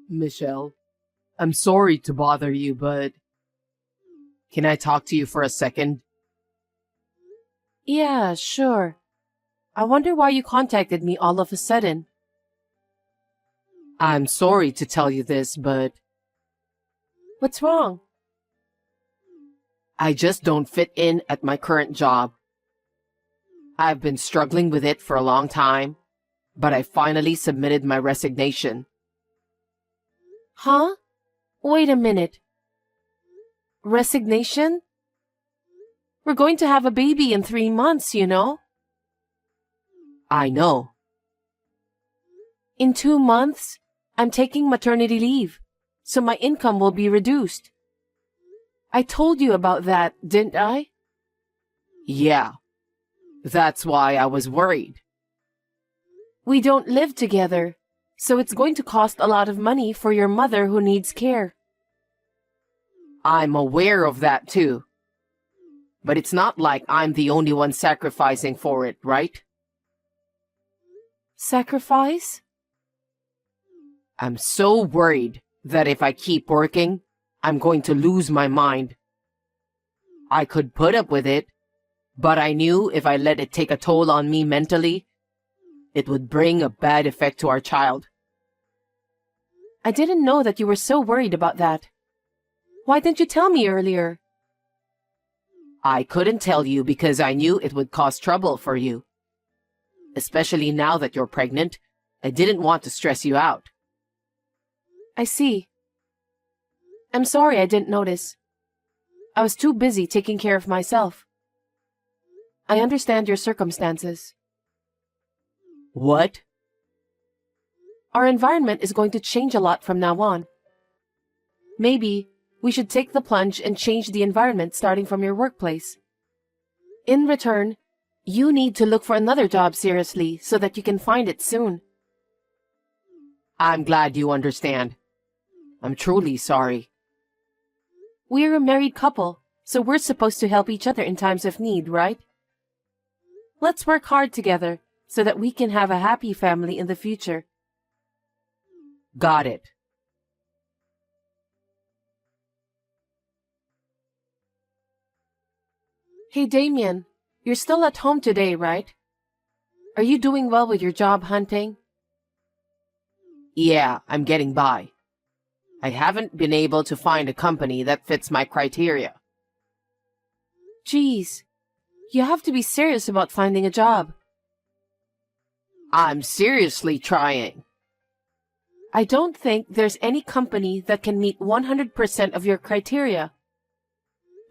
Michelle, I'm sorry to bother you, but can I talk to you for a second? Yeah, sure. I wonder why you contacted me all of a sudden. I'm sorry to tell you this, but What's wrong? I just don't fit in at my current job. I've been struggling with it for a long time, but I finally submitted my resignation. Huh? Wait a minute. Resignation? We're going to have a baby in 3 months, you know? I know. In 2 months, I'm taking maternity leave, so my income will be reduced. I told you about that, didn't I? Yeah, that's why I was worried. We don't live together, so it's going to cost a lot of money for your mother who needs care. I'm aware of that too. But it's not like I'm the only one sacrificing for it, right? Sacrifice? I'm so worried that if I keep working, I'm going to lose my mind. I could put up with it, but I knew if I let it take a toll on me mentally, it would bring a bad effect to our child. I didn't know that you were so worried about that. Why didn't you tell me earlier? I couldn't tell you because I knew it would cause trouble for you. Especially now that you're pregnant, I didn't want to stress you out. I see. I'm sorry I didn't notice. I was too busy taking care of myself. I understand your circumstances. What? Our environment is going to change a lot from now on. Maybe we should take the plunge and change the environment starting from your workplace. In return, you need to look for another job seriously so that you can find it soon. I'm glad you understand. I'm truly sorry. We're a married couple, so we're supposed to help each other in times of need, right? Let's work hard together so that we can have a happy family in the future. Got it. Hey Damien, you're still at home today, right? Are you doing well with your job hunting? Yeah, I'm getting by. I haven't been able to find a company that fits my criteria. Geez, you have to be serious about finding a job. I'm seriously trying. I don't think there's any company that can meet 100% of your criteria.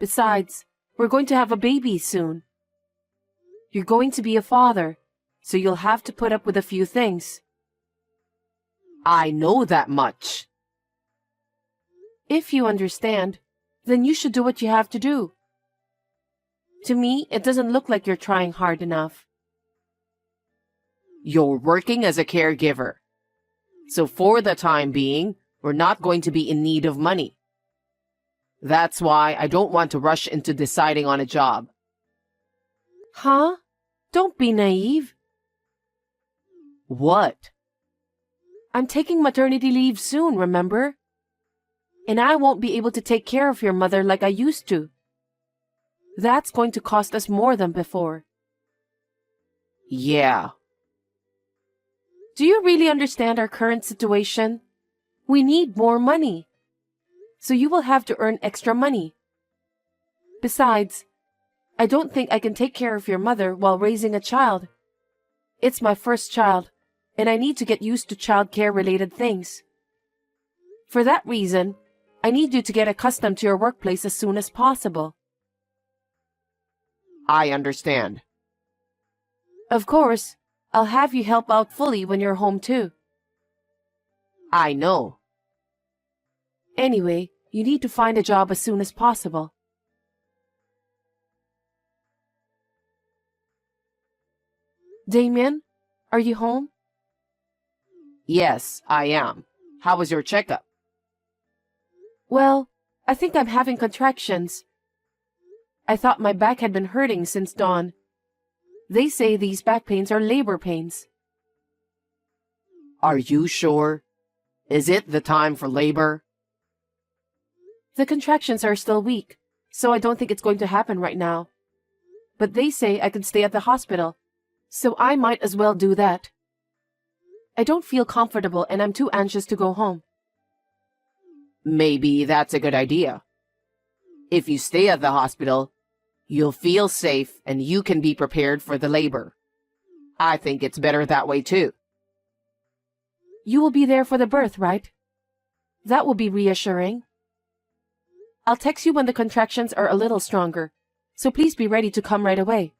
Besides, we're going to have a baby soon. You're going to be a father, so you'll have to put up with a few things. I know that much. If you understand, then you should do what you have to do. To me, it doesn't look like you're trying hard enough. You're working as a caregiver. So for the time being, we're not going to be in need of money. That's why I don't want to rush into deciding on a job. Huh? Don't be naive. What? I'm taking maternity leave soon, remember? And I won't be able to take care of your mother like I used to. That's going to cost us more than before. Yeah. Do you really understand our current situation? We need more money. So you will have to earn extra money. Besides, I don't think I can take care of your mother while raising a child. It's my first child, and I need to get used to childcare-related things. For that reason, I need you to get accustomed to your workplace as soon as possible. I understand. Of course, I'll have you help out fully when you're home too. I know. Anyway, you need to find a job as soon as possible. Damien, are you home? Yes, I am. How was your checkup? Well, I think I'm having contractions. I thought my back had been hurting since dawn. They say these back pains are labor pains. Are you sure? Is it the time for labor? The contractions are still weak, so I don't think it's going to happen right now. But they say I can stay at the hospital, so I might as well do that. I don't feel comfortable and I'm too anxious to go home. Maybe that's a good idea. If you stay at the hospital, you'll feel safe and you can be prepared for the labor. I think it's better that way too. You will be there for the birth, right? That will be reassuring. I'll text you when the contractions are a little stronger, so please be ready to come right away.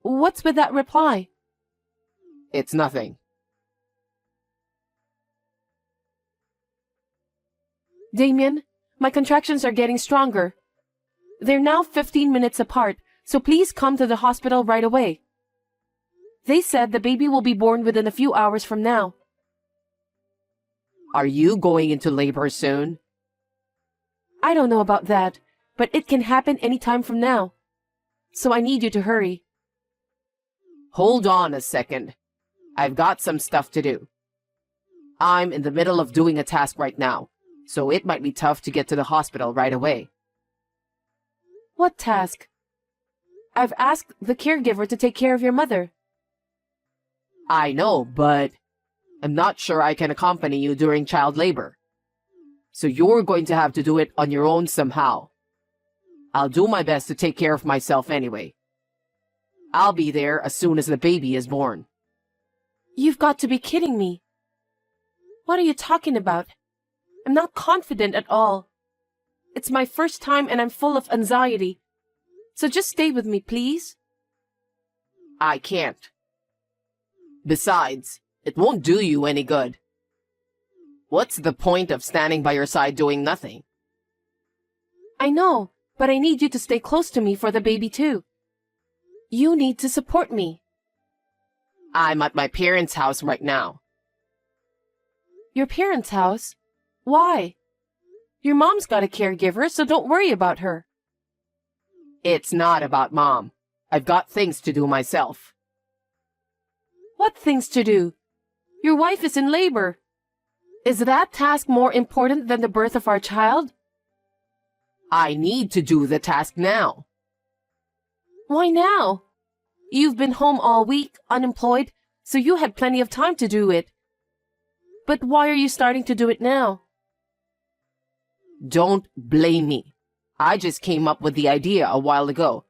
What's with that reply? It's nothing. Damien, my contractions are getting stronger. They're now 15 minutes apart, so please come to the hospital right away. They said the baby will be born within a few hours from now. Are you going into labor soon? I don't know about that, but it can happen any time from now. So I need you to hurry. Hold on a second. I've got some stuff to do. I'm in the middle of doing a task right now, so it might be tough to get to the hospital right away. What task? I've asked the caregiver to take care of your mother. I know, but I'm not sure I can accompany you during child labor. So you're going to have to do it on your own somehow. I'll do my best to take care of myself anyway. I'll be there as soon as the baby is born. You've got to be kidding me. What are you talking about? I'm not confident at all. It's my first time and I'm full of anxiety. So just stay with me, please. I can't. Besides, it won't do you any good. What's the point of standing by your side doing nothing? I know, but I need you to stay close to me for the baby too. You need to support me. I'm at my parents' house right now. Your parents' house? Why? Your mom's got a caregiver, so don't worry about her. It's not about Mom. I've got things to do myself. What things to do? Your wife is in labor. Is that task more important than the birth of our child? I need to do the task now. Why now? You've been home all week, unemployed, so you had plenty of time to do it. But why are you starting to do it now? Don't blame me. I just came up with the idea a while ago.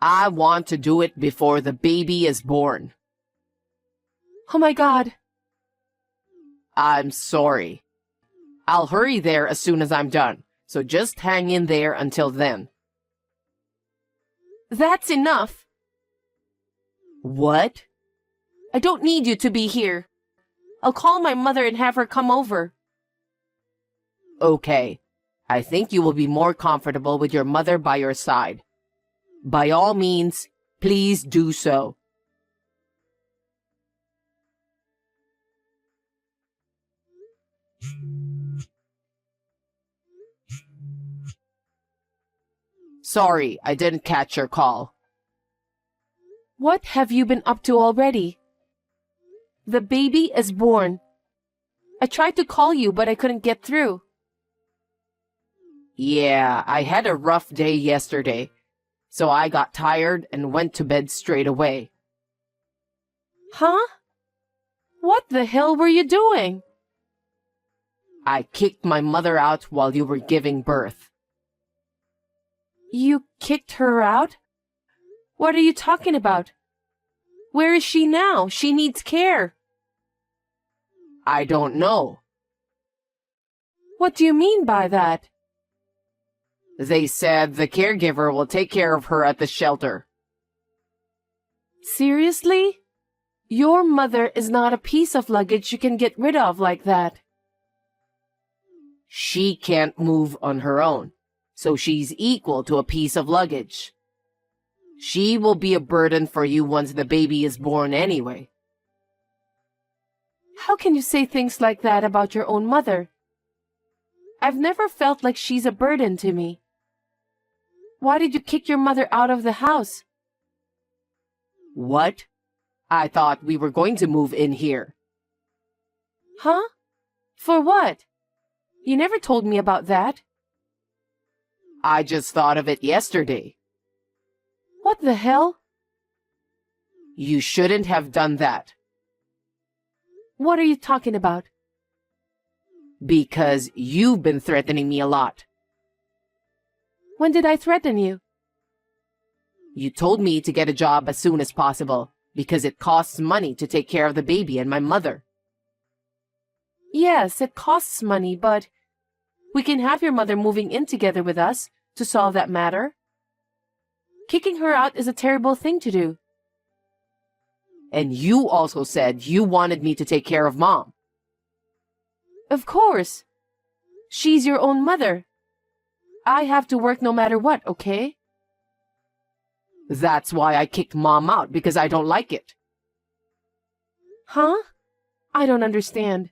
I want to do it before the baby is born. Oh my God. I'm sorry. I'll hurry there as soon as I'm done, so just hang in there until then. That's enough. What? I don't need you to be here. I'll call my mother and have her come over. Okay. I think you will be more comfortable with your mother by your side. By all means, please do so. Sorry, I didn't catch your call. What have you been up to already? The baby is born. I tried to call you, but I couldn't get through. Yeah, I had a rough day yesterday, so I got tired and went to bed straight away. Huh? What the hell were you doing? I kicked my mother out while you were giving birth. You kicked her out? What are you talking about? Where is she now? She needs care. I don't know. What do you mean by that? They said the caregiver will take care of her at the shelter. Seriously? Your mother is not a piece of luggage you can get rid of like that. She can't move on her own, so she's equal to a piece of luggage. She will be a burden for you once the baby is born anyway. How can you say things like that about your own mother? I've never felt like she's a burden to me. Why did you kick your mother out of the house? What? I thought we were going to move in here. Huh? For what? You never told me about that. I just thought of it yesterday. What the hell? You shouldn't have done that. What are you talking about? Because you've been threatening me a lot. When did I threaten you? You told me to get a job as soon as possible because it costs money to take care of the baby and my mother. Yes, it costs money, but we can have your mother moving in together with us to solve that matter. Kicking her out is a terrible thing to do. And you also said you wanted me to take care of Mom. Of course. She's your own mother. I have to work no matter what, okay? That's why I kicked Mom out, because I don't like it. Huh? I don't understand.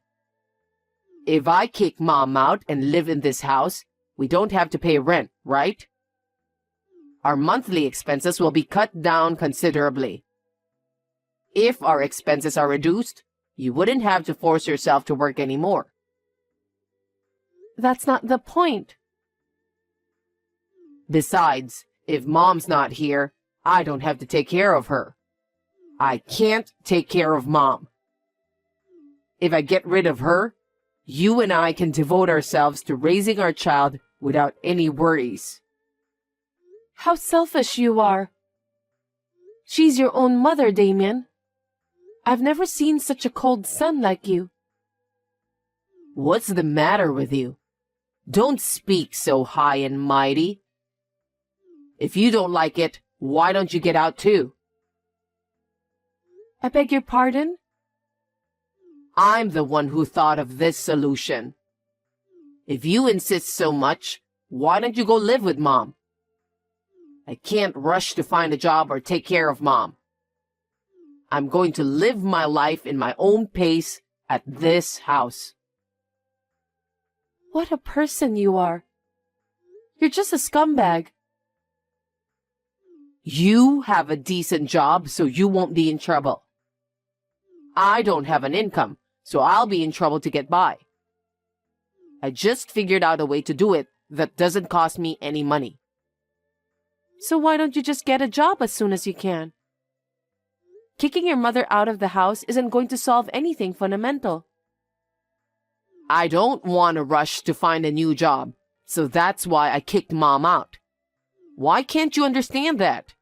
If I kick Mom out and live in this house, we don't have to pay rent, right? Our monthly expenses will be cut down considerably. If our expenses are reduced, you wouldn't have to force yourself to work anymore. That's not the point. Besides, if Mom's not here, I don't have to take care of her. I can't take care of Mom. If I get rid of her, you and I can devote ourselves to raising our child without any worries. How selfish you are. She's your own mother, Damien. I've never seen such a cold son like you. What's the matter with you? Don't speak so high and mighty. If you don't like it, why don't you get out too? I beg your pardon? I'm the one who thought of this solution. If you insist so much, why don't you go live with Mom? I can't rush to find a job or take care of Mom. I'm going to live my life in my own pace at this house. What a person you are. You're just a scumbag. You have a decent job, so you won't be in trouble. I don't have an income, so I'll be in trouble to get by. I just figured out a way to do it that doesn't cost me any money. So why don't you just get a job as soon as you can? Kicking your mother out of the house isn't going to solve anything fundamental. I don't want to rush to find a new job, so that's why I kicked Mom out. Why can't you understand that?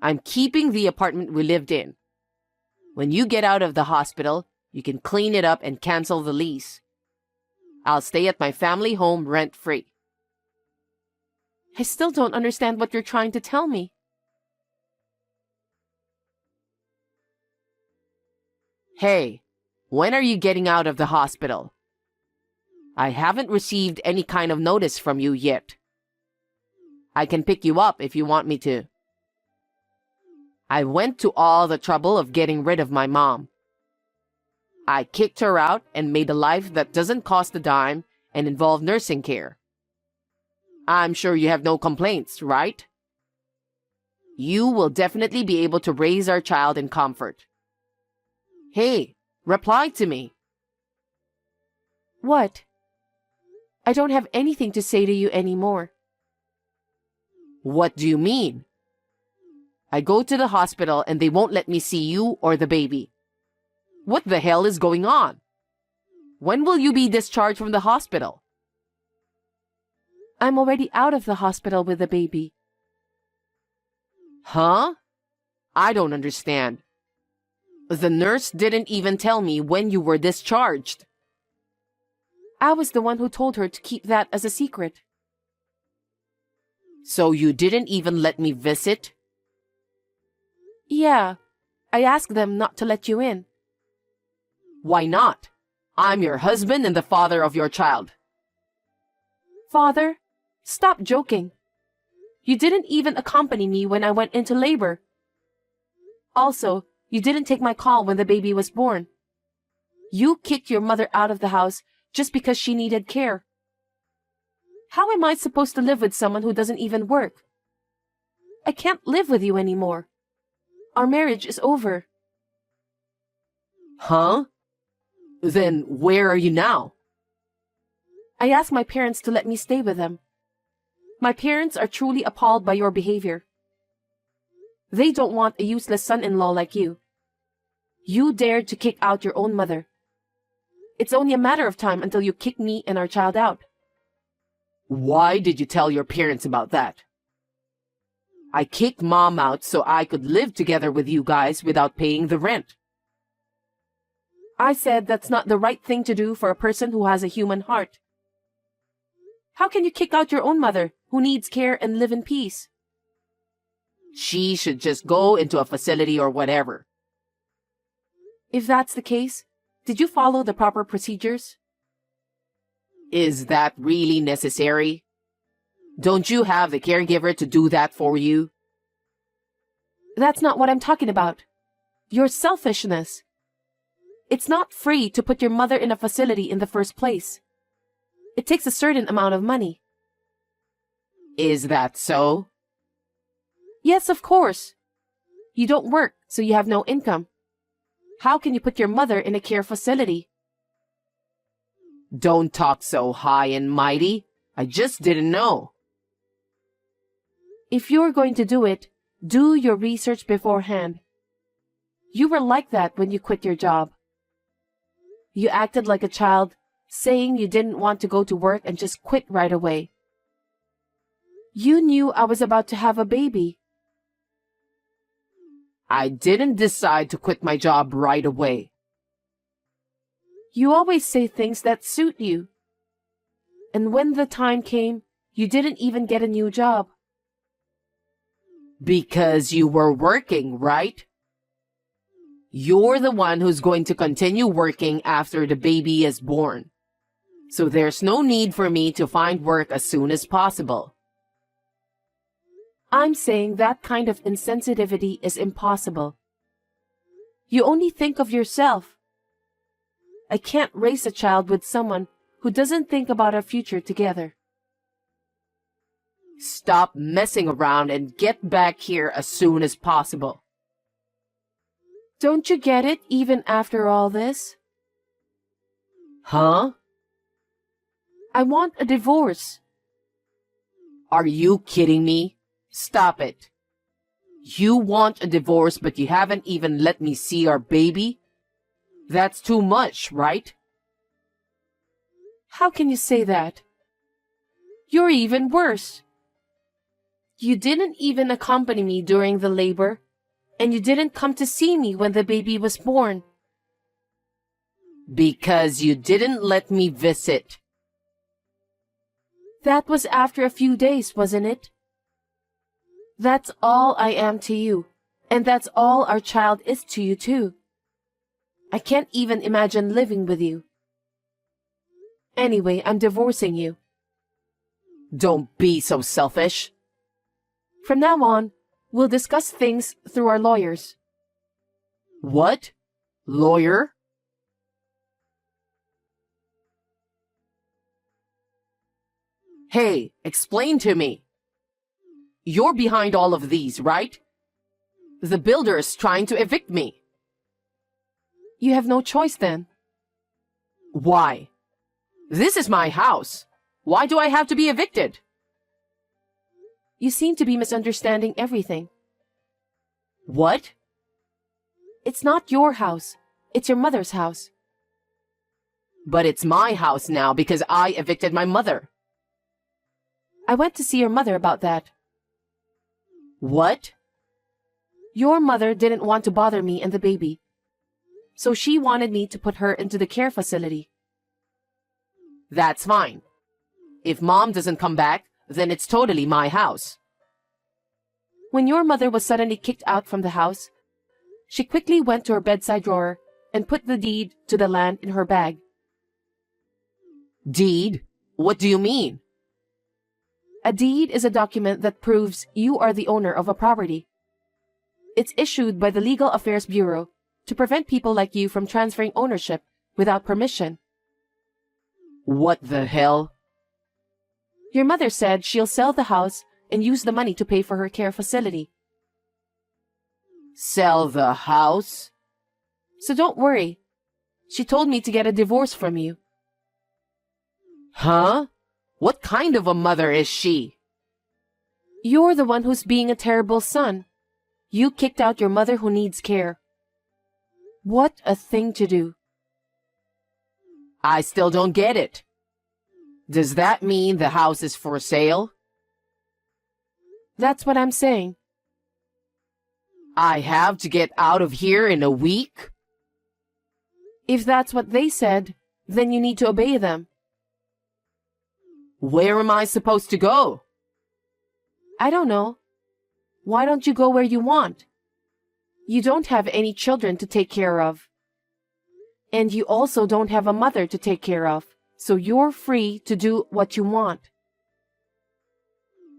I'm keeping the apartment we lived in. When you get out of the hospital, you can clean it up and cancel the lease. I'll stay at my family home rent-free. I still don't understand what you're trying to tell me. Hey, when are you getting out of the hospital? I haven't received any kind of notice from you yet. I can pick you up if you want me to. I went to all the trouble of getting rid of my mom. I kicked her out and made a life that doesn't cost a dime and involve nursing care. I'm sure you have no complaints, right? You will definitely be able to raise our child in comfort. Hey, reply to me. What? I don't have anything to say to you anymore. What do you mean? I go to the hospital and they won't let me see you or the baby. What the hell is going on? When will you be discharged from the hospital? I'm already out of the hospital with the baby. Huh? I don't understand. The nurse didn't even tell me when you were discharged. I was the one who told her to keep that as a secret. So you didn't even let me visit? Yeah, I asked them not to let you in. Why not? I'm your husband and the father of your child. Father, stop joking. You didn't even accompany me when I went into labor. Also, you didn't take my call when the baby was born. You kicked your mother out of the house just because she needed care. How am I supposed to live with someone who doesn't even work? I can't live with you anymore. Our marriage is over. Huh? Then where are you now? I asked my parents to let me stay with them. My parents are truly appalled by your behavior. They don't want a useless son-in-law like you. You dared to kick out your own mother. It's only a matter of time until you kick me and our child out. Why did you tell your parents about that? I kicked Mom out so I could live together with you guys without paying the rent. I said that's not the right thing to do for a person who has a human heart. How can you kick out your own mother, who needs care, and live in peace? She should just go into a facility or whatever. If that's the case, did you follow the proper procedures? Is that really necessary? Don't you have the caregiver to do that for you? That's not what I'm talking about. Your selfishness. It's not free to put your mother in a facility in the first place. It takes a certain amount of money. Is that so? Yes, of course. You don't work, so you have no income. How can you put your mother in a care facility? Don't talk so high and mighty. I just didn't know. If you're going to do it, do your research beforehand. You were like that when you quit your job. You acted like a child, saying you didn't want to go to work and just quit right away. You knew I was about to have a baby. I didn't decide to quit my job right away. You always say things that suit you. And when the time came, you didn't even get a new job. Because you were working, right? You're the one who's going to continue working after the baby is born. So there's no need for me to find work as soon as possible. I'm saying that kind of insensitivity is impossible. You only think of yourself. I can't raise a child with someone who doesn't think about our future together. Stop messing around and get back here as soon as possible. Don't you get it even after all this? Huh? I want a divorce. Are you kidding me? Stop it. You want a divorce, but you haven't even let me see our baby? That's too much, right? How can you say that? You're even worse. You didn't even accompany me during the labor, and you didn't come to see me when the baby was born. Because you didn't let me visit. That was after a few days, wasn't it? That's all I am to you, and that's all our child is to you too. I can't even imagine living with you. Anyway, I'm divorcing you. Don't be so selfish. From now on, we'll discuss things through our lawyers. What? Lawyer? Hey, explain to me. You're behind all of these, right? The builder is trying to evict me. You have no choice then. Why? This is my house. Why do I have to be evicted? You seem to be misunderstanding everything. What? It's not your house. It's your mother's house. But it's my house now because I evicted my mother. I went to see your mother about that. What? Your mother didn't want to bother me and the baby, so she wanted me to put her into the care facility. That's fine. If Mom doesn't come back, then it's totally my house. When your mother was suddenly kicked out from the house, she quickly went to her bedside drawer and put the deed to the land in her bag. Deed? What do you mean? A deed is a document that proves you are the owner of a property. It's issued by the Legal Affairs Bureau to prevent people like you from transferring ownership without permission. What the hell? Your mother said she'll sell the house and use the money to pay for her care facility. Sell the house? So don't worry. She told me to get a divorce from you. Huh? What kind of a mother is she? You're the one who's being a terrible son. You kicked out your mother who needs care. What a thing to do. I still don't get it. Does that mean the house is for sale? That's what I'm saying. I have to get out of here in a week? If that's what they said, then you need to obey them. Where am I supposed to go? I don't know. Why don't you go where you want? You don't have any children to take care of. And you also don't have a mother to take care of, so you're free to do what you want.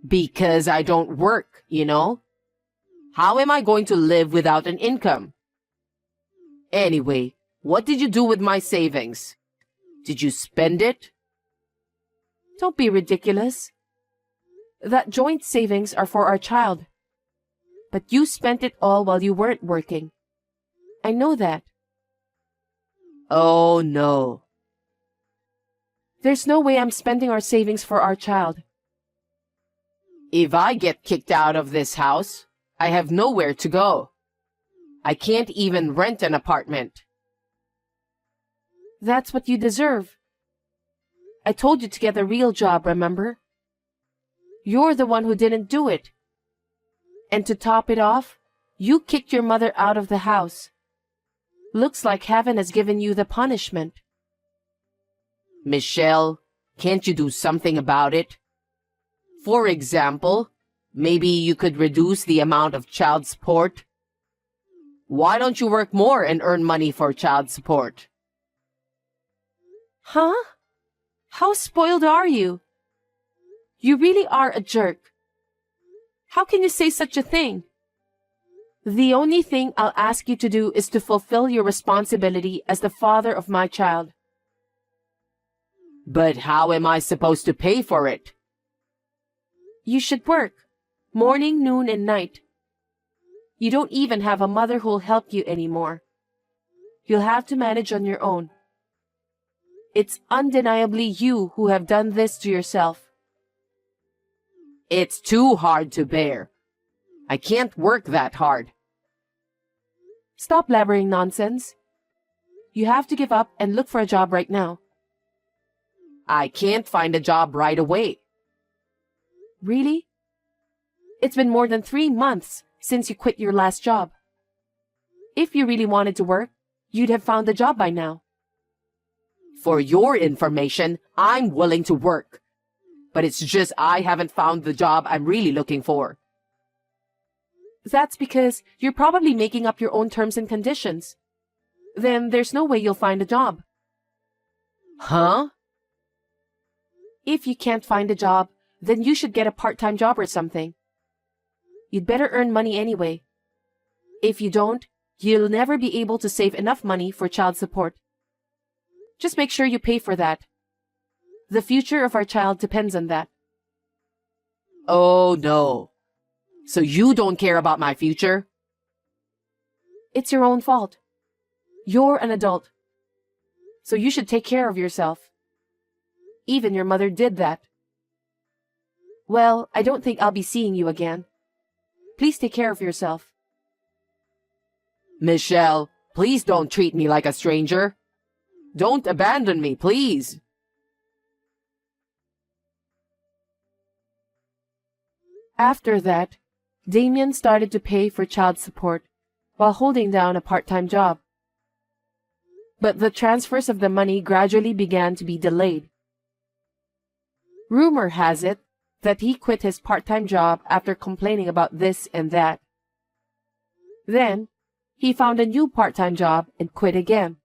Because I don't work, you know? How am I going to live without an income? Anyway, what did you do with my savings? Did you spend it? Don't be ridiculous. That joint savings are for our child. But you spent it all while you weren't working. I know that. Oh, no. There's no way I'm spending our savings for our child. If I get kicked out of this house, I have nowhere to go. I can't even rent an apartment. That's what you deserve. I told you to get a real job, remember? You're the one who didn't do it. And to top it off, you kicked your mother out of the house. Looks like heaven has given you the punishment. Michelle, can't you do something about it? For example, maybe you could reduce the amount of child support. Why don't you work more and earn money for child support? Huh? How spoiled are you? You really are a jerk. How can you say such a thing? The only thing I'll ask you to do is to fulfill your responsibility as the father of my child. But how am I supposed to pay for it? You should work, morning, noon, and night. You don't even have a mother who'll help you anymore. You'll have to manage on your own. It's undeniably you who have done this to yourself. It's too hard to bear. I can't work that hard. Stop blabbering nonsense. You have to give up and look for a job right now. I can't find a job right away. Really? It's been more than 3 months since you quit your last job. If you really wanted to work, you'd have found a job by now. For your information, I'm willing to work. But it's just I haven't found the job I'm really looking for. That's because you're probably making up your own terms and conditions. Then there's no way you'll find a job. Huh? If you can't find a job, then you should get a part-time job or something. You'd better earn money anyway. If you don't, you'll never be able to save enough money for child support. Just make sure you pay for that. The future of our child depends on that. Oh, no. So you don't care about my future? It's your own fault. You're an adult. So you should take care of yourself. Even your mother did that. Well, I don't think I'll be seeing you again. Please take care of yourself. Michelle, please don't treat me like a stranger. Don't abandon me, please. After that, Damien started to pay for child support while holding down a part-time job. But the transfers of the money gradually began to be delayed. Rumor has it that he quit his part-time job after complaining about this and that. Then, he found a new part-time job and quit again,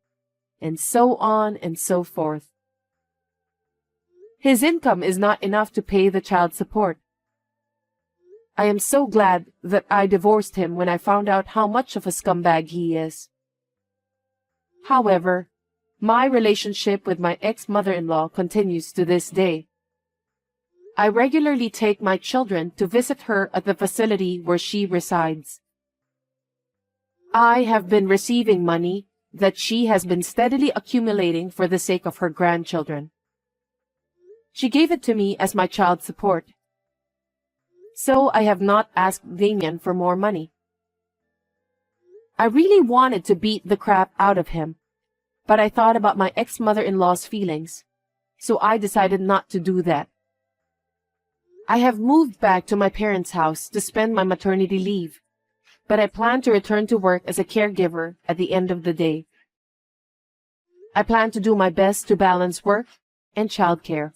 and so on and so forth. His income is not enough to pay the child support. I am so glad that I divorced him when I found out how much of a scumbag he is. However, my relationship with my ex-mother-in-law continues to this day. I regularly take my children to visit her at the facility where she resides. I have been receiving money that she has been steadily accumulating for the sake of her grandchildren. She gave it to me as my child support. So I have not asked Damien for more money. I really wanted to beat the crap out of him, but I thought about my ex-mother-in-law's feelings, so I decided not to do that. I have moved back to my parents' house to spend my maternity leave, but I plan to return to work as a caregiver at the end of the day. I plan to do my best to balance work and childcare.